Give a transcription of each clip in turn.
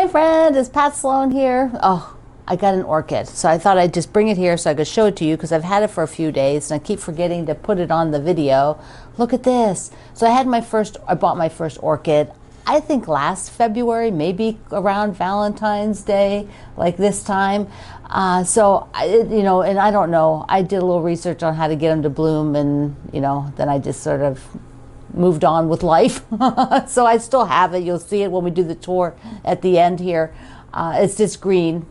Hi friend, it's Pat Sloan here. Oh, I got an orchid, so I thought I'd just bring it here so I could show it to you because I've had it for a few days and I keep forgetting to put it on the video. Look at this. So I bought my first orchid, I think last February, maybe around Valentine's Day, like this time. And I don't know, I did a little research on how to get them to bloom, and then I just sort of moved on with life. So I still have it. You'll see it when we do the tour at the end here. It's just green,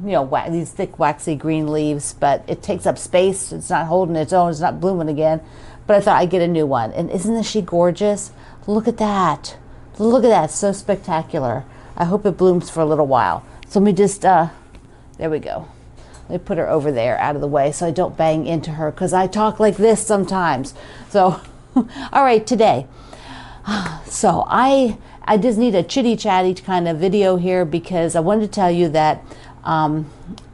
these thick waxy green leaves, but it takes up space. It's not holding its own. It's not blooming again. But I thought I'd get a new one. And isn't she gorgeous? Look at that. Look at that. It's so spectacular. I hope it blooms for a little while. So let me just, there we go. Let me put her over there out of the way so I don't bang into her, because I talk like this sometimes. So all right, today. So I just need a chitty chatty kind of video here because I wanted to tell you that, I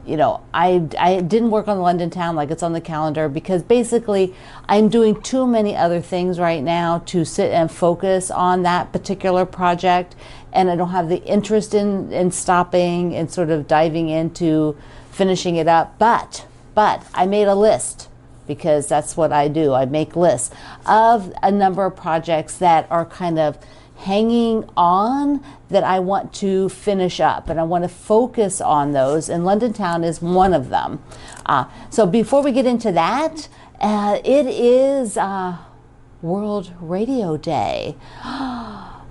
didn't work on London Town like it's on the calendar because basically I'm doing too many other things right now to sit and focus on that particular project, and I don't have the interest in stopping and sort of diving into finishing it up. But I made a list, because that's what I do. I make lists of a number of projects that are kind of hanging on that I want to finish up, and I want to focus on those, and London Town is one of them. So before we get into that, it is World Radio Day.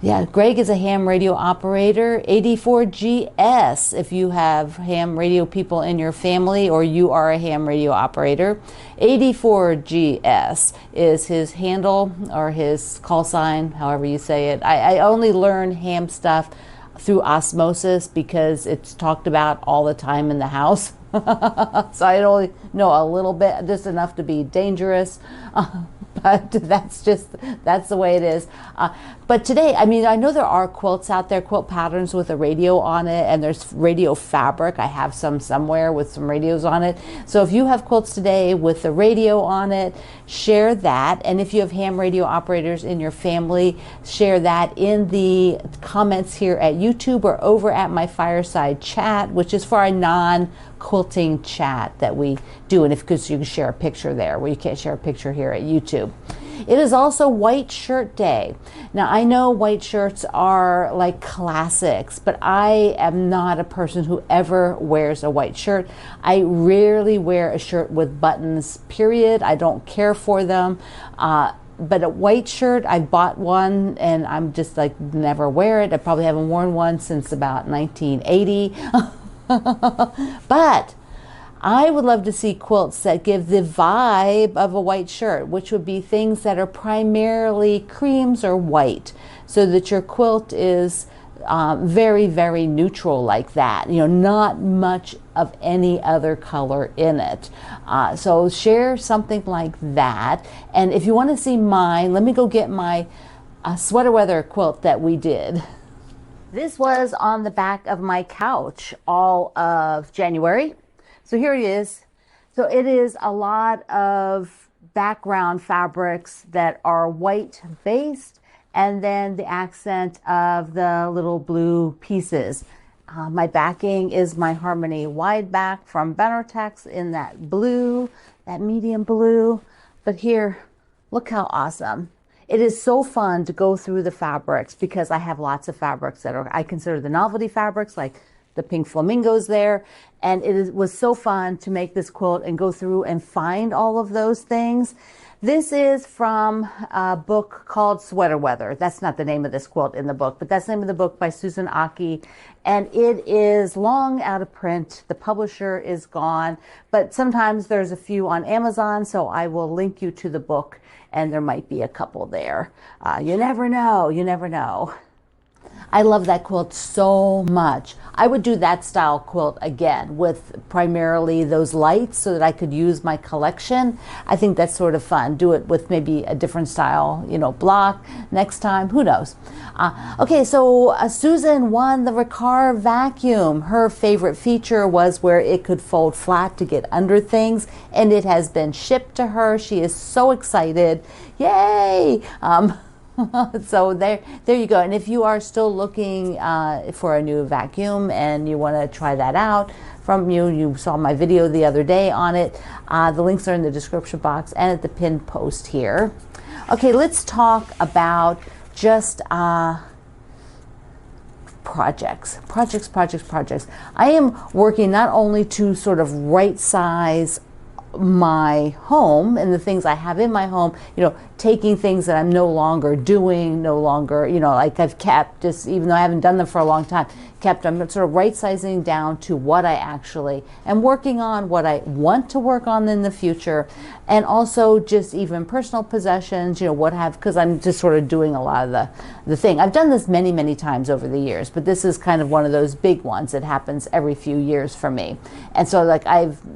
Yeah, Greg is a ham radio operator, 84GS if you have ham radio people in your family or you are a ham radio operator. 84GS is his handle or his call sign, however you say it. I only learn ham stuff through osmosis because it's talked about all the time in the house. So I only know a little bit, just enough to be dangerous. But that's the way it is. But today, I know there are quilts out there, quilt patterns with a radio on it, and there's radio fabric. I have some somewhere with some radios on it. So if you have quilts today with the radio on it, share that. And if you have ham radio operators in your family, share that in the comments here at YouTube or over at my fireside chat, which is for our non-quilting chat that we do. And because you can share a picture there, where you can't share a picture here at YouTube. It is also White Shirt Day. Now, I know white shirts are like classics, but I am not a person who ever wears a white shirt. I rarely wear a shirt with buttons, period. I don't care for them. But a white shirt, I bought one and I'm just like never wear it. I probably haven't worn one since about 1980. But I would love to see quilts that give the vibe of a white shirt, which would be things that are primarily creams or white, so that your quilt is very, very neutral like that. Not much of any other color in it. So share something like that. And if you want to see mine, let me go get my sweater weather quilt that we did. This was on the back of my couch all of January. So here it is. So it is a lot of background fabrics that are white based, and then the accent of the little blue pieces. My backing is my Harmony wide back from Benartex in that blue, that medium blue. But here, look how awesome. It is so fun to go through the fabrics because I have lots of fabrics that I consider the novelty fabrics, like the pink flamingos there. And was so fun to make this quilt and go through and find all of those things. This is from a book called Sweater Weather. That's not the name of this quilt in the book, but that's the name of the book by Susan Aki. And it is long out of print. The publisher is gone, but sometimes there's a few on Amazon, so I will link you to the book and there might be a couple there. You never know, you never know. I love that quilt so much. I would do that style quilt again with primarily those lights so that I could use my collection. I think that's sort of fun. Do it with maybe a different style, block next time. Who knows? Okay, so Susan won the Riccar vacuum. Her favorite feature was where it could fold flat to get under things, and it has been shipped to her. She is so excited. Yay! So there you go. And if you are still looking for a new vacuum and you want to try that out, you saw my video the other day on it. The links are in the description box and at the pinned post here. Okay, let's talk about just projects. I am working not only to sort of right size my home and the things I have in my home, taking things that I'm no longer doing, like I've kept, just even though I haven't done them for a long time, I'm sort of right sizing down to what I actually am working on, what I want to work on in the future, and also just even personal possessions, because I'm just sort of doing a lot of the thing. I've done this many, many times over the years, but this is kind of one of those big ones that happens every few years for me. And so like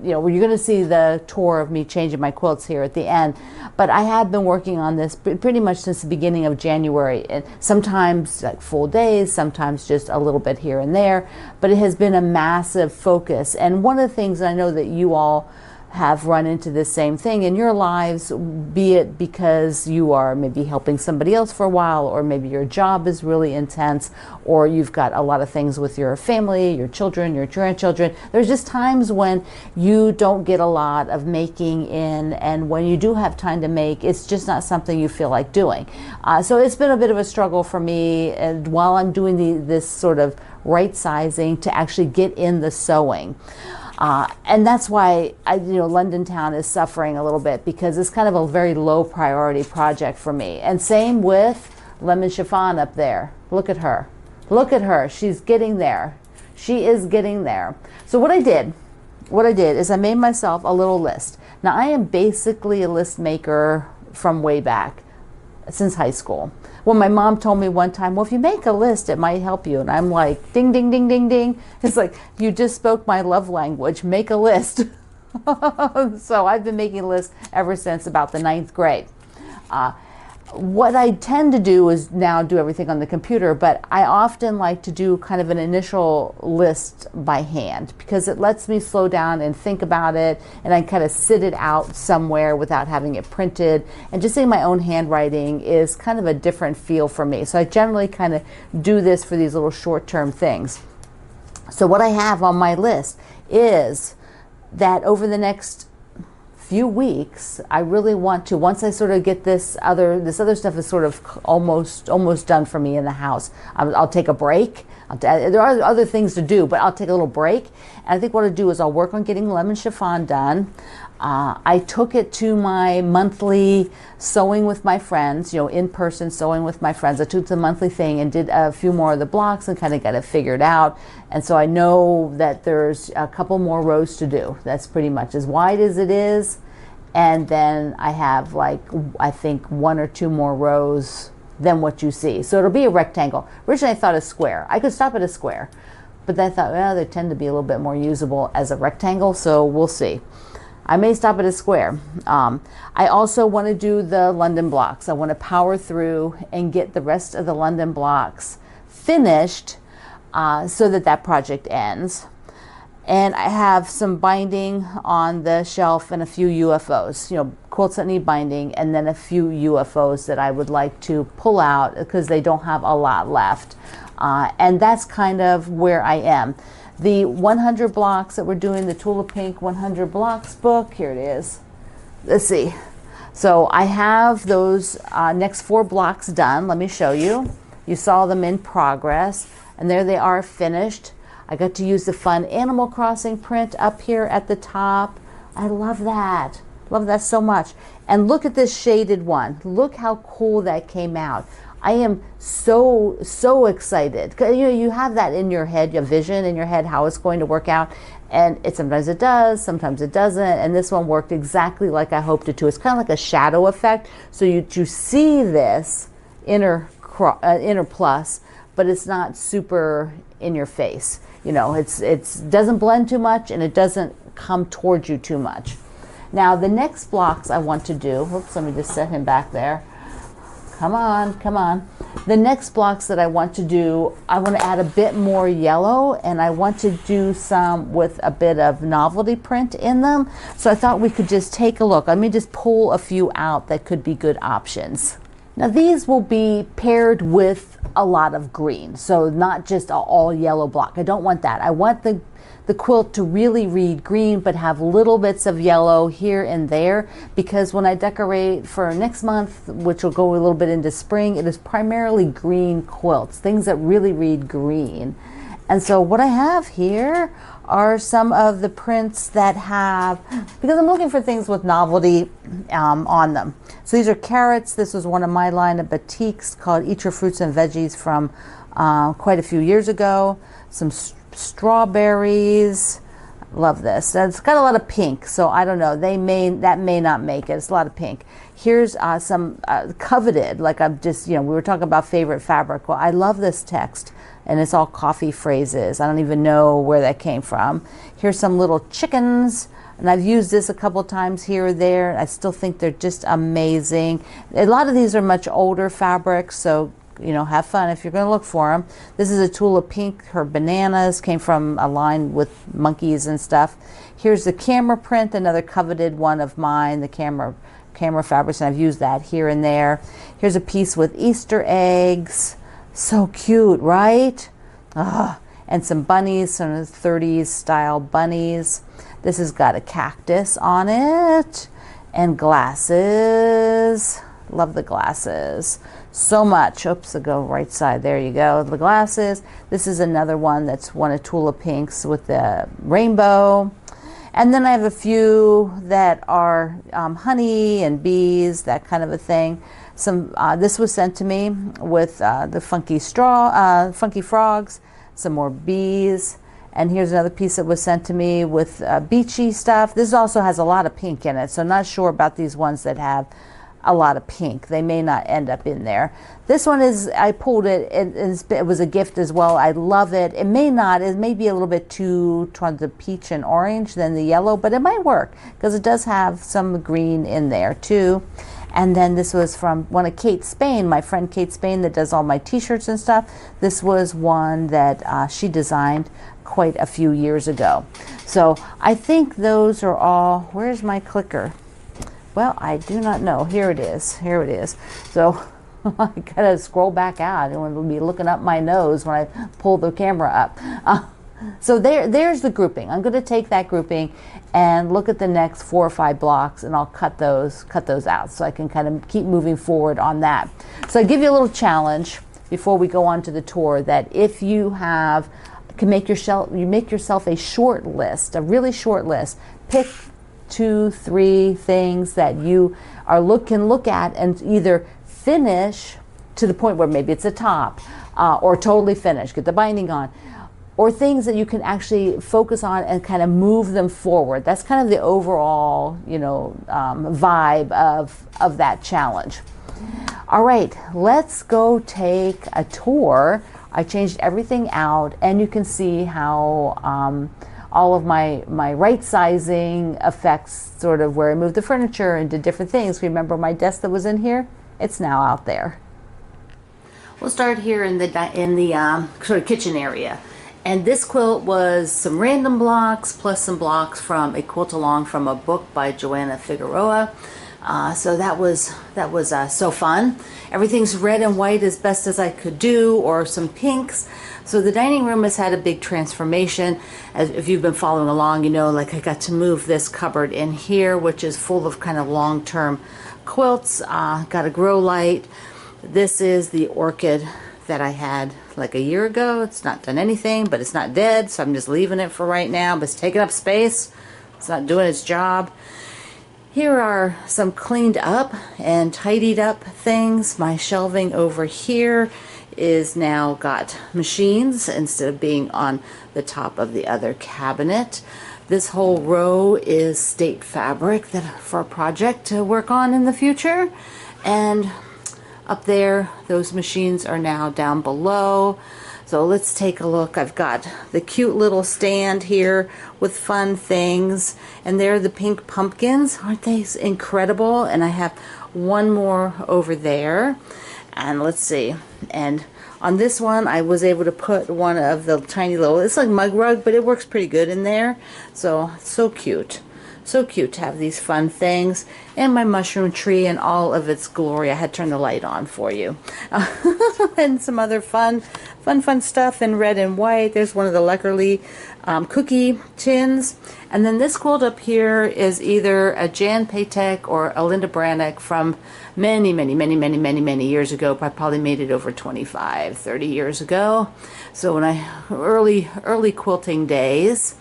you're going to see the tour of me changing my quilts here at the end, but I have been working on this pretty much since the beginning of January, and sometimes like full days, sometimes just a little bit here and there, but it has been a massive focus. And one of the things, I know that you all have run into this same thing in your lives, be it because you are maybe helping somebody else for a while, or maybe your job is really intense, or you've got a lot of things with your family, your children, your grandchildren. There's just times when you don't get a lot of making in, and when you do have time to make, it's just not something you feel like doing. So it's been a bit of a struggle for me, and while I'm doing this sort of right sizing, to actually get in the sewing. And that's why London Town is suffering a little bit, because it's kind of a very low priority project for me. And same with Lemon Chiffon up there. Look at her. Look at her. She's getting there. She is getting there. So what I did is I made myself a little list. Now I am basically a list maker from way back, since high school. Well, my mom told me one time, well, if you make a list, it might help you. And I'm like, ding, ding, ding, ding, ding. It's like, you just spoke my love language, make a list. So I've been making lists ever since about the 9th grade. What I tend to do is now do everything on the computer, but I often like to do kind of an initial list by hand, because it lets me slow down and think about it, and I kind of sit it out somewhere without having it printed. And just seeing my own handwriting is kind of a different feel for me. So I generally kind of do this for these little short-term things. So what I have on my list is that over the next few weeks, I really want to, once I sort of get this other stuff is sort of almost done for me in the house, I'll take a break. There are other things to do, but I'll take a little break. And I think what I'll do is I'll work on getting Lemon Chiffon done. I took it to my monthly sewing with my friends, in-person sewing with my friends. I took the monthly thing and did a few more of the blocks and kind of got it figured out. And so I know that there's a couple more rows to do. That's pretty much as wide as it is. And then I have I think 1 or 2 more rows than what you see. So it'll be a rectangle. Originally I thought a square. I could stop at a square, but then I thought, well, they tend to be a little bit more usable as a rectangle, so we'll see. I may stop at a square. I also want to do the London blocks. I want to power through and get the rest of the London blocks finished so that project ends. And I have some binding on the shelf and a few UFOs, quilts that need binding, and then a few UFOs that I would like to pull out because they don't have a lot left. And that's kind of where I am. The 100 blocks that we're doing, the Tula Pink 100 blocks book, here it is. Let's see. So I have those next 4 blocks done. Let me show you. You saw them in progress, and there they are finished. I got to use the fun Animal Crossing print up here at the top. I love that. Love that so much. And look at this shaded one. Look how cool that came out. I am so excited. You have that in your head, a vision in your head, how it's going to work out. And sometimes it does, sometimes it doesn't. And this one worked exactly like I hoped it to. It's kind of like a shadow effect. So you see this inner plus, but it's not super in your face. It doesn't blend too much, and it doesn't come towards you too much. Now the next blocks I want to do, oops, let me just set him back there. Come on. The next blocks that I want to do, I want to add a bit more yellow, and I want to do some with a bit of novelty print in them. So I thought we could just take a look. Let me just pull a few out that could be good options. Now these will be paired with a lot of green, so not just an all yellow block. I don't want that. I want the quilt to really read green but have little bits of yellow here and there, because when I decorate for next month, which will go a little bit into spring, it is primarily green quilts, things that really read green. And so what I have here are some of the prints that have, because I'm looking for things with novelty on them. So these are carrots. This was one of my line of batiks called Eat Your Fruits and Veggies from quite a few years ago. Some strawberries. Love this. It's got a lot of pink, so I don't know. That may not make it. It's a lot of pink. Here's some coveted, like I'm just, we were talking about favorite fabric. Well, I love this text, and it's all coffee phrases. I don't even know where that came from. Here's some little chickens, and I've used this a couple times here or there. I still think they're just amazing. A lot of these are much older fabrics, so have fun if you're going to look for them. This is a Tula Pink. Her bananas came from a line with monkeys and stuff. Here's the camera print, another coveted one of mine, the camera fabrics, and I've used that here and there. Here's a piece with Easter eggs. So cute, right? And some bunnies, some 30s style bunnies. This has got a cactus on it and glasses. Love the glasses so much. Oops, I'll go right side. There you go. The glasses. This is another one that's one of Tula Pink's with the rainbow. And then I have a few that are honey and bees, that kind of a thing. This was sent to me with the funky frogs, some more bees. And here's another piece that was sent to me with beachy stuff. This also has a lot of pink in it, so not sure about these ones that have a lot of pink. They may not end up in there. This one I pulled it. It was a gift as well. I love it. It may not. It may be a little bit too towards the peach and orange than the yellow, but it might work because it does have some green in there too. And then this was from one of Kate Spain, my friend Kate Spain that does all my t-shirts and stuff. This was one that she designed quite a few years ago. So I think those are all, where's my clicker? Well, I do not know. Here it is. Here it is. So I gotta scroll back out. It will be looking up my nose when I pull the camera up. So there's the grouping. I'm going to take that grouping and look at the next 4 or 5 blocks, and I'll cut those out so I can kind of keep moving forward on that. So I give you a little challenge before we go on to the tour, that if you can make yourself a short list, a really short list. Pick 2, 3 things that you can look at and either finish to the point where maybe it's a top, or totally finish, get the binding on, or things that you can actually focus on and kind of move them forward. That's kind of the overall, vibe of that challenge. All right, let's go take a tour. I changed everything out, and you can see how all of my right sizing affects sort of where I moved the furniture and did different things. Remember my desk that was in here? It's now out there. We'll start here in the sort of kitchen area. And this quilt was some random blocks plus some blocks from a quilt along from a book by Joanna Figueroa. So that was so fun. Everything's red and white as best as I could do, or some pinks. So the dining room has had a big transformation. As if you've been following along, like I got to move this cupboard in here, which is full of kind of long-term quilts. Got a grow light. This is the orchid that I had like a year ago. It's not done anything, but it's not dead, so I'm just leaving it for right now, but it's taking up space. It's not doing its job. Here are some cleaned up and tidied up things. My shelving over here is now got machines instead of being on the top of the other cabinet. This whole row is state fabric for a project to work on in the future. And up there, those machines are now down below. So let's take a look. I've got the cute little stand here with fun things. And there are the pink pumpkins. Aren't they incredible? And I have one more over there. And let's see. And on this one, I was able to put one of the tiny little, it's like mug rug, but it works pretty good in there. So cute. So cute to have these fun things, and my mushroom tree in all of its glory. I had to turn the light on for you. And some other fun stuff in red and white. There's one of the Leckerli cookie tins. And then this quilt up here is either a Jan Patek or a Linda Brannick from many years ago. I probably made it over 25, 30 years ago. So when early quilting days.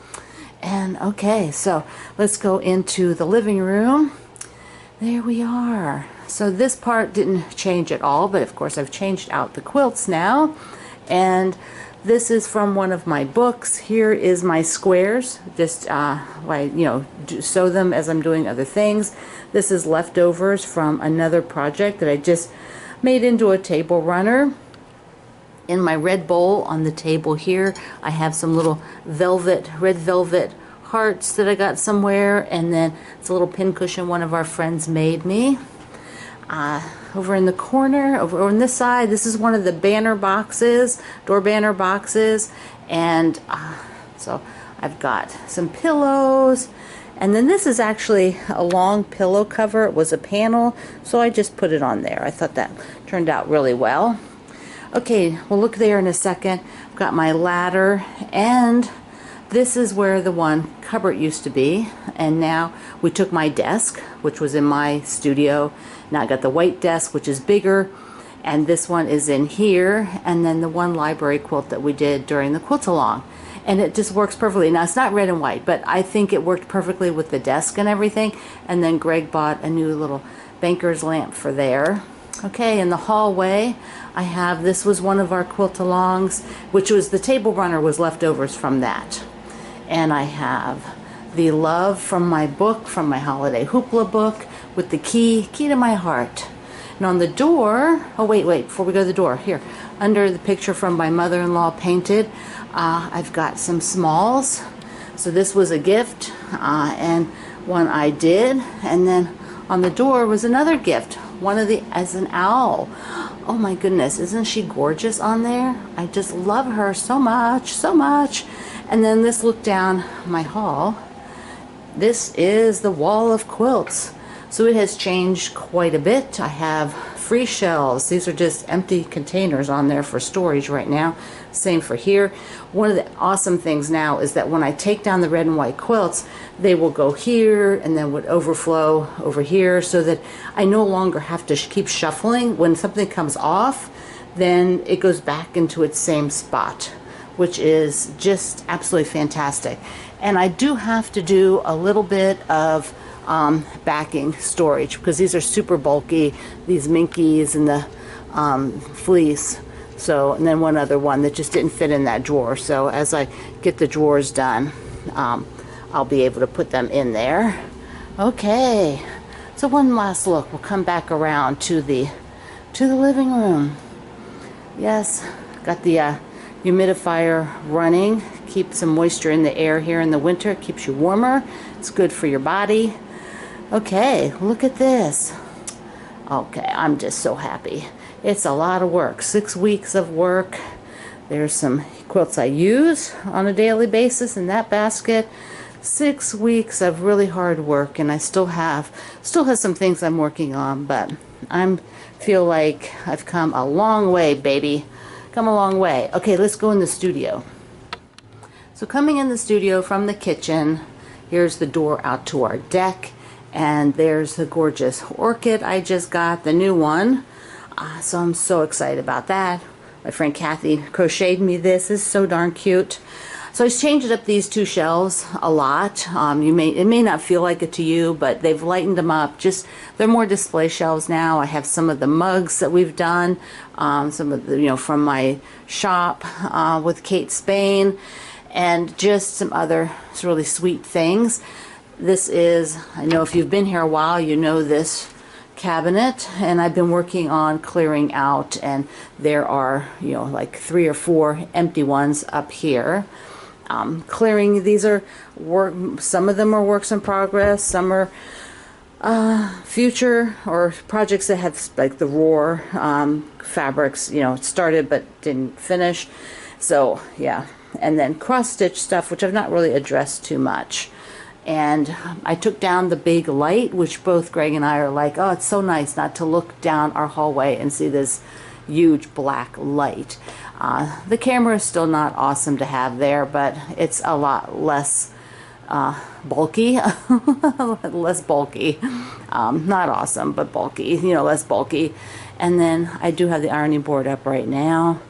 And okay, so let's go into the living room. There we are. So this part didn't change at all, but of course I've changed out the quilts now. And this is from one of my books. Here is my squares. Just sew them as I'm doing other things. This is leftovers from another project that I just made into a table runner. In my red bowl on the table here, I have some little red velvet hearts that I got somewhere, and then it's a little pin cushion one of our friends made me. Over in the corner, over on this side, this is one of the banner boxes, door banner boxes, and so I've got some pillows, and then this is actually a long pillow cover. It was a panel, so I just put it on there. I thought that turned out really well. Okay, we'll look there in a second. I've got my ladder, and this is where the one cupboard used to be, and now we took my desk, which was in my studio. Now I got the white desk, which is bigger, and this one is in here, and then the one library quilt that we did during the quilt along. And it just works perfectly. Now it's not red and white, but I think it worked perfectly with the desk and everything. And then Greg bought a new little banker's lamp for there. Okay, in the hallway, I have, this was one of our quilt-alongs, which was, the table runner was leftovers from that. And I have the love from my book, from my holiday hoopla book, with the key to my heart. And on the door, oh wait, before we go to the door, here, under the picture from my mother-in-law painted, I've got some smalls. So this was a gift, and one I did, and then on the door was another gift. One of the, as an owl. Oh my goodness, isn't she gorgeous on there? I just love her so much, so much. And then this look down my hall. This is the wall of quilts. So it has changed quite a bit. I have free shelves. These are just empty containers on there for storage right now. Same for here. One of the awesome things now is that when I take down the red and white quilts, they will go here and then would overflow over here, so that I no longer have to keep shuffling. When something comes off, then it goes back into its same spot, which is just absolutely fantastic. And I do have to do a little bit of backing storage, because these are super bulky, these minkies and the fleece. So, and then one other one that just didn't fit in that drawer. So as I get the drawers done, I'll be able to put them in there. Okay, so one last look. We'll come back around to the living room. Yes, got the humidifier running. Keep some moisture in the air here in the winter. It keeps you warmer. It's good for your body. Okay, look at this. Okay, I'm just so happy. It's a lot of work. 6 weeks of work. There's some quilts I use on a daily basis in that basket. 6 weeks of really hard work, and I still have some things I'm working on, but feel like I've come a long way, baby. Come a long way. Okay, let's go in the studio. So coming in the studio from the kitchen, here's the door out to our deck, and there's the gorgeous orchid I just got, the new one. So I'm so excited about that. My friend Kathy crocheted me this. It's so darn cute. So I changed up these two shelves a lot. It may not feel like it to you, but they've lightened them up. They're more display shelves now. I have some of the mugs that we've done, some of the, from my shop with Kate Spain, and just some other really sweet things. This is, I know if you've been here a while, you know this cabinet, and I've been working on clearing out, and there are like 3 or 4 empty ones up here. Clearing, these are some of them are works in progress, some are future or projects that have, like the Roar fabrics, started but didn't finish. So yeah, and then cross stitch stuff, which I've not really addressed too much. And I took down the big light, which both Greg and I are like, oh, it's so nice not to look down our hallway and see this huge black light. The camera is still not awesome to have there, but it's a lot less bulky, less bulky, not awesome, but bulky, less bulky. And then I do have the ironing board up right now.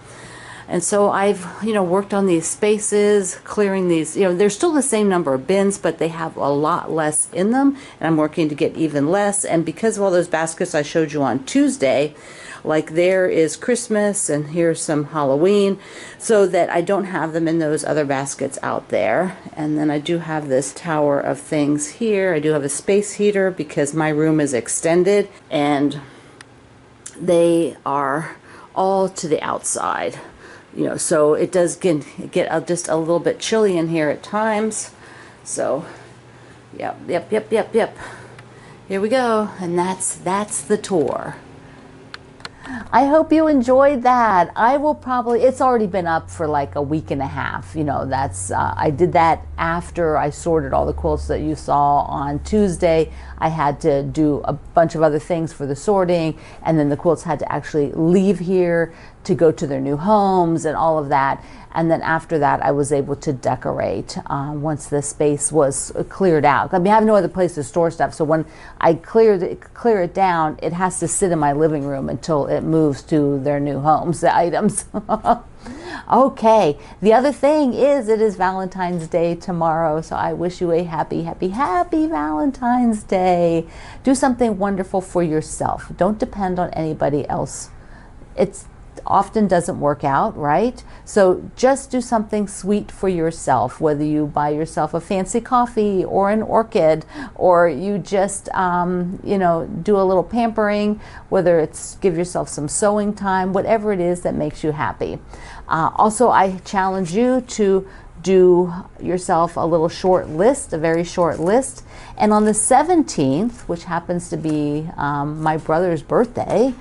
And so I've, worked on these spaces, clearing these, they're still the same number of bins, but they have a lot less in them. And I'm working to get even less. And because of all those baskets I showed you on Tuesday, like there is Christmas and here's some Halloween, so that I don't have them in those other baskets out there. And then I do have this tower of things here. I do have a space heater because my room is extended and they are all to the outside. So it does get just a little bit chilly in here at times. So, yep. Here we go, and that's the tour. I hope you enjoyed that. I will probably, it's already been up for like a week and a half. I did that after I sorted all the quilts that you saw on Tuesday. I had to do a bunch of other things for the sorting, and then the quilts had to actually leave here to go to their new homes and all of that. And then after that, I was able to decorate once the space was cleared out. I have no other place to store stuff, so when I clear it down, it has to sit in my living room until it moves to their new homes, the items. Okay, the other thing is it is Valentine's Day tomorrow, so I wish you a happy Valentine's Day. Do something wonderful for yourself. Don't depend on anybody else. It's often doesn't work out, right? So just do something sweet for yourself, whether you buy yourself a fancy coffee or an orchid, or you just do a little pampering, whether it's give yourself some sewing time, whatever it is that makes you happy. Also, I challenge you to do yourself a little short list, a very short list. And on the 17th, which happens to be my brother's birthday,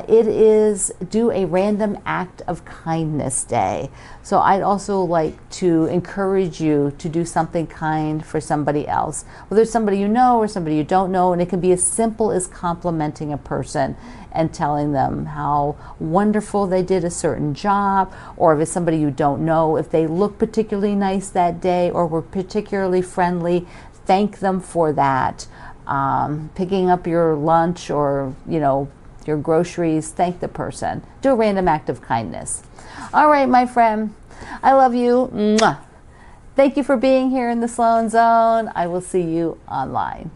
it is do a random act of kindness day. So I'd also like to encourage you to do something kind for somebody else, whether it's somebody you know or somebody you don't know, and it can be as simple as complimenting a person and telling them how wonderful they did a certain job, or if it's somebody you don't know, if they look particularly nice that day or were particularly friendly, thank them for that. Picking up your lunch or, your groceries, thank the person. Do a random act of kindness. All right, my friend, I love you. Mwah. Thank you for being here in the Sloan Zone. I will see you online.